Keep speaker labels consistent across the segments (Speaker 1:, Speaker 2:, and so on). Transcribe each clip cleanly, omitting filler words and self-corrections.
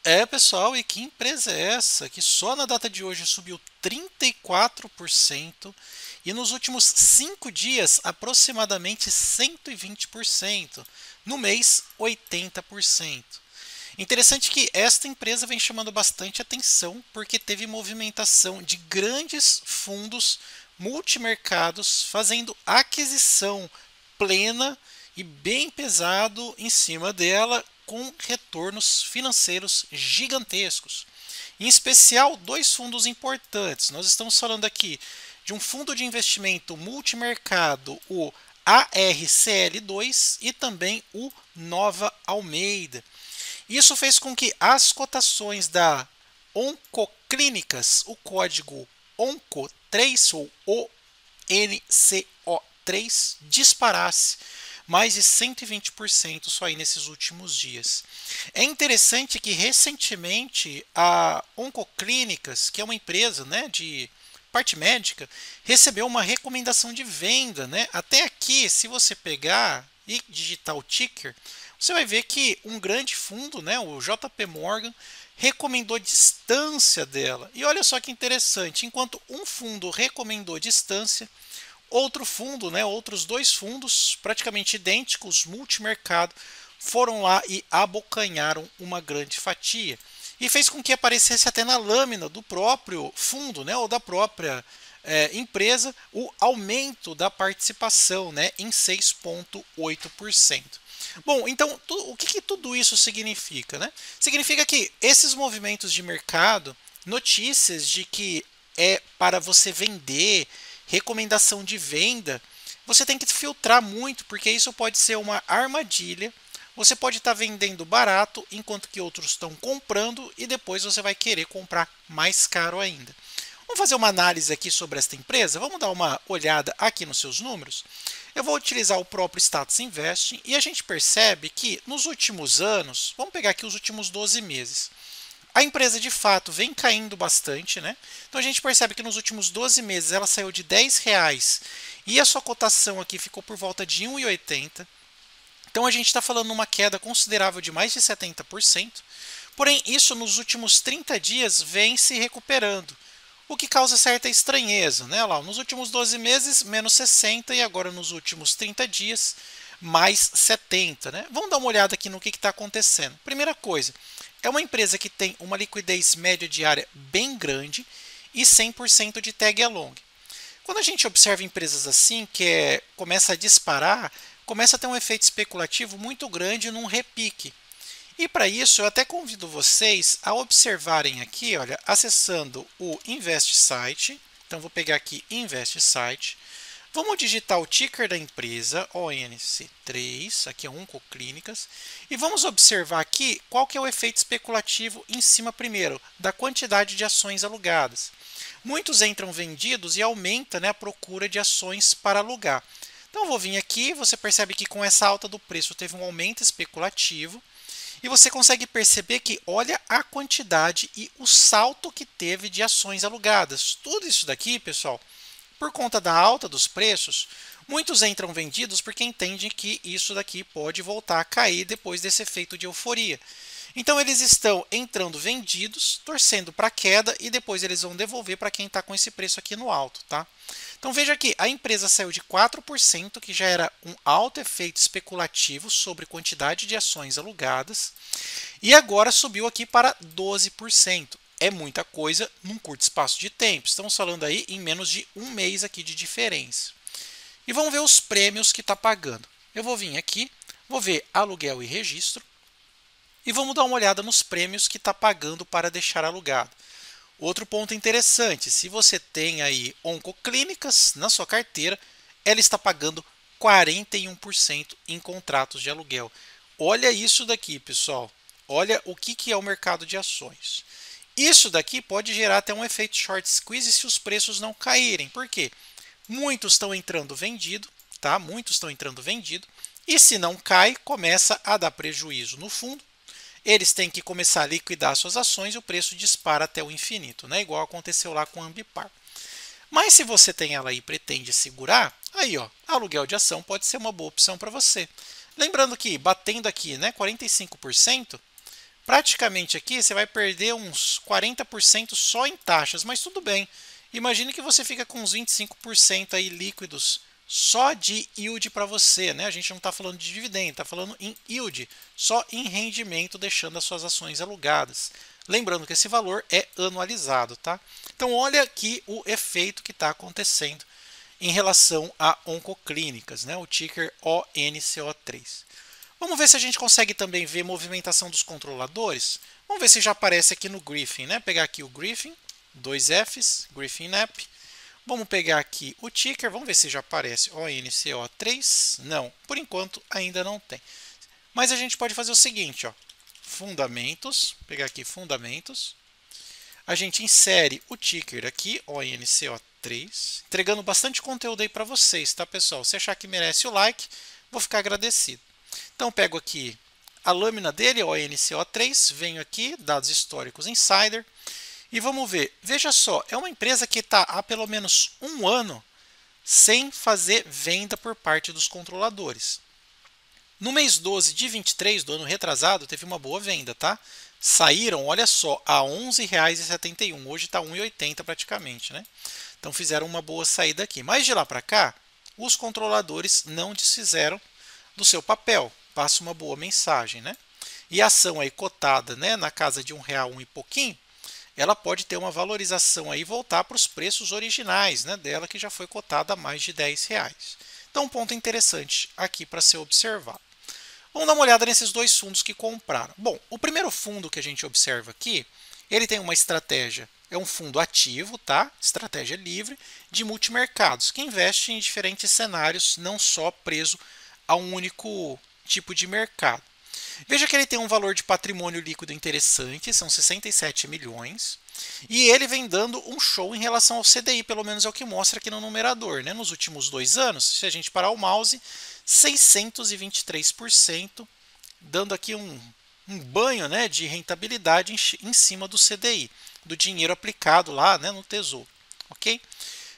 Speaker 1: É, pessoal, e que empresa é essa que só na data de hoje subiu 34% e nos últimos 5 dias aproximadamente 120%, no mês 80%. Interessante que esta empresa vem chamando bastante atenção porque teve movimentação de grandes fundos multimercados fazendo aquisição plena e bem pesado em cima dela, com retornos financeiros gigantescos. Em especial, dois fundos importantes. Nós estamos falando aqui de um fundo de investimento multimercado, o ARCL2, e também o Nova Almeida. Isso fez com que as cotações da Oncoclínicas, o código ONCO3 ou ONCO3, disparasse mais de 120% só aí nesses últimos dias. É interessante que recentemente a Oncoclínicas, que é uma empresa, né, de parte médica, recebeu uma recomendação de venda, né? Até aqui, se você pegar e digitar o ticker, você vai ver que um grande fundo, né, o JP Morgan, recomendou distância dela. E olha só que interessante, enquanto um fundo recomendou distância, outro fundo, né, outros dois fundos praticamente idênticos, multimercado, foram lá e abocanharam uma grande fatia. E fez com que aparecesse até na lâmina do próprio fundo, né, ou da própria empresa, o aumento da participação, né, em 6,8%. Bom, então o que tudo isso significa, né? Significa que esses movimentos de mercado, notícias de que é para você vender, recomendação de venda, você tem que filtrar muito, porque isso pode ser uma armadilha. Você pode estar vendendo barato, enquanto que outros estão comprando, e depois você vai querer comprar mais caro ainda. Vamos fazer uma análise aqui sobre esta empresa? Vamos dar uma olhada aqui nos seus números? Eu vou utilizar o próprio Status Investing e a gente percebe que nos últimos anos, vamos pegar aqui os últimos 12 meses, a empresa de fato vem caindo bastante, né? Então a gente percebe que nos últimos 12 meses ela saiu de R$ 10 e a sua cotação aqui ficou por volta de 1,80. Então a gente está falando uma queda considerável de mais de 70%. Porém, isso nos últimos 30 dias vem se recuperando, o que causa certa estranheza, né? Lá, nos últimos 12 meses, menos 60 e agora nos últimos 30 dias, mais 70, né? Vamos dar uma olhada aqui no que está acontecendo. Primeira coisa, é uma empresa que tem uma liquidez média diária bem grande e 100% de tag along. Quando a gente observa empresas assim, que começa a disparar, começa a ter um efeito especulativo muito grande num repique. E para isso, eu até convido vocês a observarem aqui, olha, acessando o Invest Site. Então, vou pegar aqui Invest Site. Vamos digitar o ticker da empresa, ONC3, aqui é Oncoclínicas, e vamos observar aqui qual que é o efeito especulativo em cima, primeiro, da quantidade de ações alugadas. Muitos entram vendidos e aumenta, né, a procura de ações para alugar. Então, eu vou vir aqui, você percebe que com essa alta do preço teve um aumento especulativo, e você consegue perceber que olha a quantidade e o salto que teve de ações alugadas. Tudo isso daqui, pessoal, por conta da alta dos preços, muitos entram vendidos porque entendem que isso daqui pode voltar a cair depois desse efeito de euforia. Então eles estão entrando vendidos, torcendo para a queda e depois eles vão devolver para quem está com esse preço aqui no alto, tá? Então veja aqui, a empresa saiu de 4%, que já era um alto efeito especulativo sobre quantidade de ações alugadas, e agora subiu aqui para 12%. É muita coisa num curto espaço de tempo. Estamos falando aí em menos de um mês aqui de diferença. E vamos ver os prêmios que está pagando. Eu vou vir aqui, vou ver aluguel e registro, e vamos dar uma olhada nos prêmios que está pagando para deixar alugado. Outro ponto interessante, se você tem aí Oncoclínicas na sua carteira, ela está pagando 41% em contratos de aluguel. Olha isso daqui, pessoal. Olha o que é o mercado de ações. Isso daqui pode gerar até um efeito short squeeze se os preços não caírem. Por quê? Muitos estão entrando vendido, tá? Muitos estão entrando vendido, e se não cai, começa a dar prejuízo no fundo. Eles têm que começar a liquidar suas ações e o preço dispara até o infinito, né? Igual aconteceu lá com a Ambipar. Mas se você tem ela aí e pretende segurar, aí ó, aluguel de ação pode ser uma boa opção para você. Lembrando que batendo aqui, né, 45%, praticamente aqui você vai perder uns 40% só em taxas, mas tudo bem. Imagine que você fica com uns 25% aí líquidos só de yield para você, né? A gente não está falando de dividendo, está falando em yield, só em rendimento, deixando as suas ações alugadas. Lembrando que esse valor é anualizado, tá? Então olha aqui o efeito que está acontecendo em relação a oncoclínicas, né? O ticker ONCO3. Vamos ver se a gente consegue também ver movimentação dos controladores. Vamos ver se já aparece aqui no Griffin, né? Pegar aqui o Griffin, 2Fs, Griffin App. Vamos pegar aqui o ticker, vamos ver se já aparece ONCO3. Não, por enquanto ainda não tem. Mas a gente pode fazer o seguinte, ó. Fundamentos, pegar aqui fundamentos. A gente insere o ticker aqui, ONCO3, entregando bastante conteúdo aí para vocês, tá, pessoal? Se achar que merece o like, vou ficar agradecido. Então, pego aqui a lâmina dele, ONCO3, venho aqui, dados históricos Insider, e vamos ver. Veja só, é uma empresa que está há pelo menos um ano sem fazer venda por parte dos controladores. No mês 12 de 23 do ano retrasado, teve uma boa venda, tá? Saíram, olha só, a R$ 11,71. Hoje está R$ 1,80 praticamente, né? Então fizeram uma boa saída aqui. Mas de lá para cá, os controladores não desfizeram do seu papel. Passa uma boa mensagem, né? E a ação aí cotada, né, na casa de R$1, um e pouquinho, ela pode ter uma valorização aí e voltar para os preços originais, né, dela, que já foi cotada a mais de R$10. Então, um ponto interessante aqui para ser observado. Vamos dar uma olhada nesses dois fundos que compraram. Bom, o primeiro fundo que a gente observa aqui, ele tem uma estratégia, é um fundo ativo, tá? Estratégia livre, de multimercados, que investe em diferentes cenários, não só preso a um único tipo de mercado. Veja que ele tem um valor de patrimônio líquido interessante, são 67 milhões, e ele vem dando um show em relação ao CDI, pelo menos é o que mostra aqui no numerador, né? Nos últimos 2 anos, se a gente parar o mouse, 623%, dando aqui um banho, né, de rentabilidade em cima do CDI, do dinheiro aplicado lá, né, no Tesouro. Ok?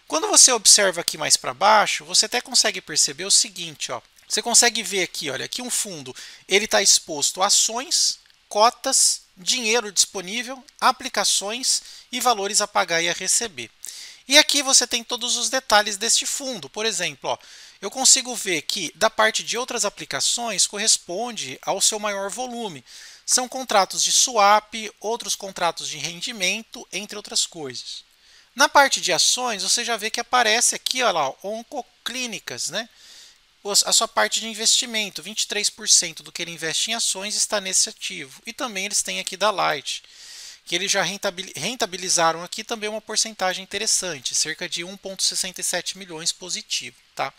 Speaker 1: Quando você observa aqui mais para baixo, você até consegue perceber o seguinte, ó. Você consegue ver aqui, olha, aqui um fundo, ele está exposto a ações, cotas, dinheiro disponível, aplicações e valores a pagar e a receber. E aqui você tem todos os detalhes deste fundo. Por exemplo, ó, eu consigo ver que da parte de outras aplicações corresponde ao seu maior volume. São contratos de swap, outros contratos de rendimento, entre outras coisas. Na parte de ações, você já vê que aparece aqui, olha lá, oncoclínicas, né? A sua parte de investimento, 23% do que ele investe em ações está nesse ativo. E também eles têm aqui da Light, que eles já rentabilizaram aqui também uma porcentagem interessante, cerca de 1,67 milhões positivo. Tá?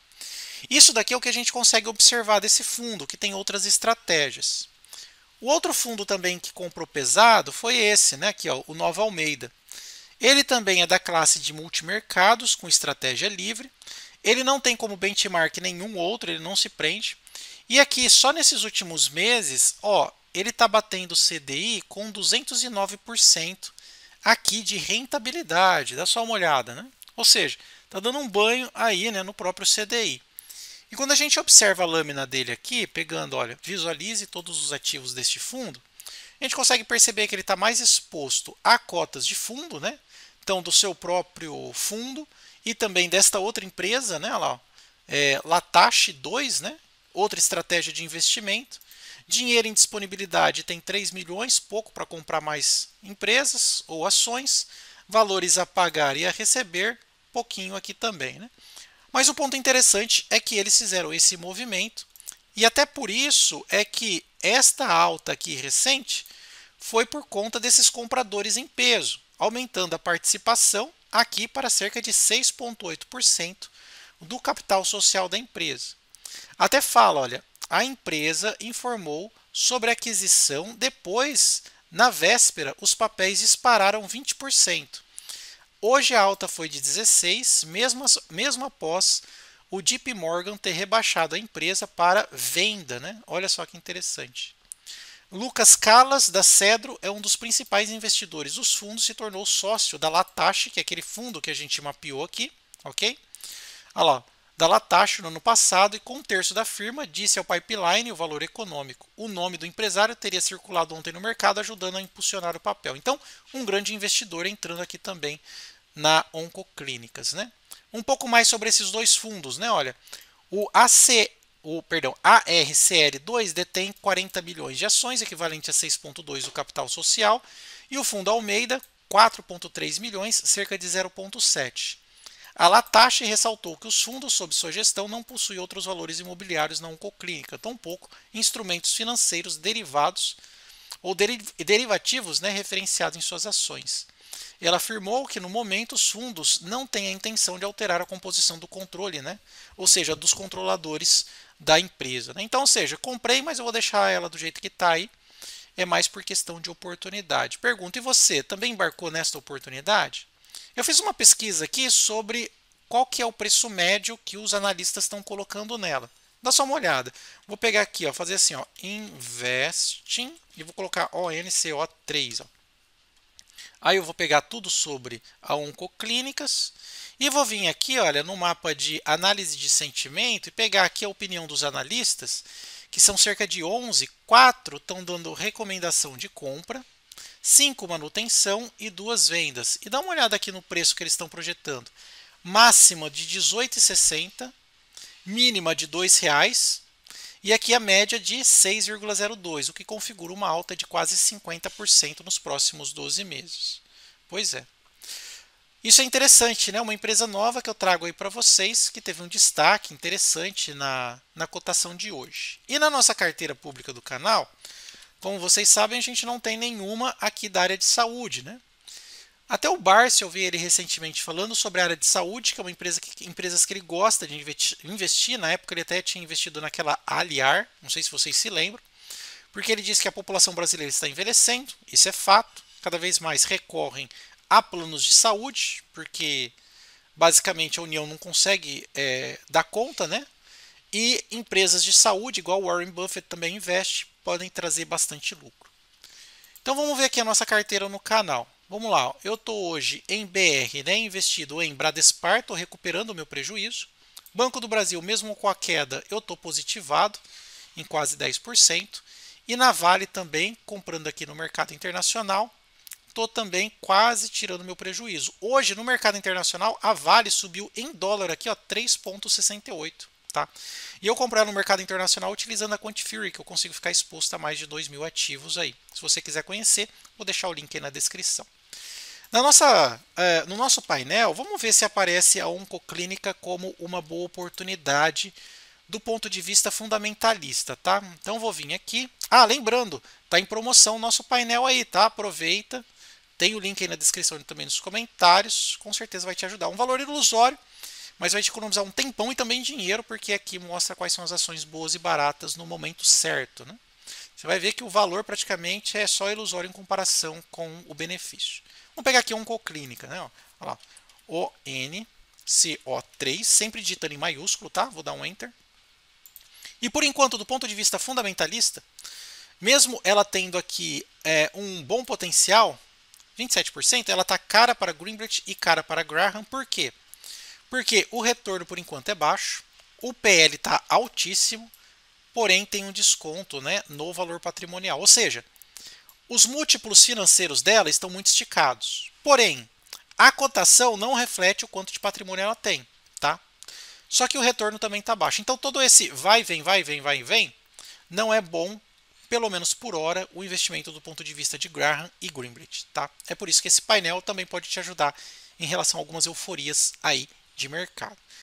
Speaker 1: Isso daqui é o que a gente consegue observar desse fundo, que tem outras estratégias. O outro fundo também que comprou pesado foi esse, né? Aqui, ó, o Nova Almeida. Ele também é da classe de multimercados, com estratégia livre. Ele não tem como benchmark nenhum outro, ele não se prende. E aqui, só nesses últimos meses, ó, ele está batendo o CDI com 209% aqui de rentabilidade. Dá só uma olhada, né? Ou seja, está dando um banho aí, né, no próprio CDI. E quando a gente observa a lâmina dele aqui, pegando, olha, visualize todos os ativos deste fundo, a gente consegue perceber que ele está mais exposto a cotas de fundo, né? Então, do seu próprio fundo, e também desta outra empresa, né, lá, Latache 2, né, outra estratégia de investimento. Dinheiro em disponibilidade tem 3 milhões, pouco para comprar mais empresas ou ações. Valores a pagar e a receber, pouquinho aqui também. Né? Mas o ponto interessante é que eles fizeram esse movimento e até por isso é que esta alta aqui recente foi por conta desses compradores em peso, aumentando a participação aqui para cerca de 6,8% do capital social da empresa. Até fala, olha, a empresa informou sobre a aquisição, depois, na véspera, os papéis dispararam 20%. Hoje a alta foi de 16%, mesmo após o JP Morgan ter rebaixado a empresa para venda. Né? Olha só que interessante. Lucas Calas, da Cedro, é um dos principais investidores dos fundos, se tornou sócio da Latache, que é aquele fundo que a gente mapeou aqui, ok? Olha lá, da Latach no ano passado e com um terço da firma disse ao Pipeline o valor econômico. O nome do empresário teria circulado ontem no mercado, ajudando a impulsionar o papel. Então, um grande investidor entrando aqui também na Oncoclínicas, né? Um pouco mais sobre esses dois fundos, né? Olha, o ARCL2 detém 40 milhões de ações, equivalente a 6,2 do capital social, e o fundo Almeida, 4,3 milhões, cerca de 0,7. A Latach ressaltou que os fundos sob sua gestão não possuem outros valores imobiliários na Oncoclínica, tampouco instrumentos financeiros derivados ou derivativos, né, referenciados em suas ações. Ela afirmou que no momento os fundos não têm a intenção de alterar a composição do controle, né, ou seja, dos controladores da empresa. Né? Então, ou seja, comprei, mas eu vou deixar ela do jeito que está aí. É mais por questão de oportunidade. Pergunto, e você também embarcou nesta oportunidade? Eu fiz uma pesquisa aqui sobre qual que é o preço médio que os analistas estão colocando nela. Dá só uma olhada. Vou pegar aqui, ó, fazer assim, ó, Investing e vou colocar ONCO3. Ó. Aí eu vou pegar tudo sobre a Oncoclínicas e vou vir aqui, olha, no mapa de análise de sentimento e pegar aqui a opinião dos analistas, que são cerca de 11, 4 estão dando recomendação de compra, 5 manutenção e 2 vendas. E dá uma olhada aqui no preço que eles estão projetando. Máxima de R$ 18,60, mínima de R$ 2,00 e aqui a média de 6,02, o que configura uma alta de quase 50% nos próximos 12 meses. Pois é. Isso é interessante, né? Uma empresa nova que eu trago aí para vocês, que teve um destaque interessante na cotação de hoje. E na nossa carteira pública do canal, como vocês sabem, a gente não tem nenhuma aqui da área de saúde, né? Até o Barsi, eu vi ele recentemente falando sobre a área de saúde, que é uma empresas que ele gosta de investir. Na época ele até tinha investido naquela Aliar, não sei se vocês se lembram, porque ele disse que a população brasileira está envelhecendo, isso é fato, cada vez mais recorrem a planos de saúde, porque basicamente a União não consegue dar conta, né? E empresas de saúde, igual Warren Buffett também investe, podem trazer bastante lucro. Então vamos ver aqui a nossa carteira no canal. Vamos lá, eu estou hoje em BR, né, investido em Bradespar, estou recuperando o meu prejuízo. Banco do Brasil, mesmo com a queda, eu estou positivado em quase 10%. E na Vale também, comprando aqui no mercado internacional, estou também quase tirando meu prejuízo. Hoje, no mercado internacional, a Vale subiu em dólar aqui, ó, 3,68. Tá? E eu comprar no mercado internacional utilizando a Quantifury, que eu consigo ficar exposto a mais de 2.000 ativos aí. Se você quiser conhecer, vou deixar o link aí na descrição. No nosso painel, vamos ver se aparece a Oncoclínica como uma boa oportunidade do ponto de vista fundamentalista, tá? Então vou vir aqui. Lembrando, tá em promoção o nosso painel aí, tá? Aproveita. Tem o link aí na descrição e também nos comentários. Com certeza vai te ajudar. Um valor ilusório, mas vai te economizar um tempão e também dinheiro, porque aqui mostra quais são as ações boas e baratas no momento certo, né? Você vai ver que o valor praticamente é só ilusório em comparação com o benefício. Vamos pegar aqui a Oncoclínica, né? Olha lá, ONCO3, sempre digitando em maiúsculo, tá? Vou dar um Enter. E por enquanto, do ponto de vista fundamentalista, mesmo ela tendo aqui um bom potencial, 27%, ela está cara para Greenblatt e cara para Graham. Por quê? Porque o retorno por enquanto é baixo, o PL está altíssimo, porém tem um desconto, né, no valor patrimonial. Ou seja, os múltiplos financeiros dela estão muito esticados. Porém, a cotação não reflete o quanto de patrimônio ela tem. Tá? Só que o retorno também está baixo. Então todo esse vai, vem, vai, vem, vai, vem, não é bom, pelo menos por hora, o investimento do ponto de vista de Graham e Greenblatt. Tá? É por isso que esse painel também pode te ajudar em relação a algumas euforias aí de mercado.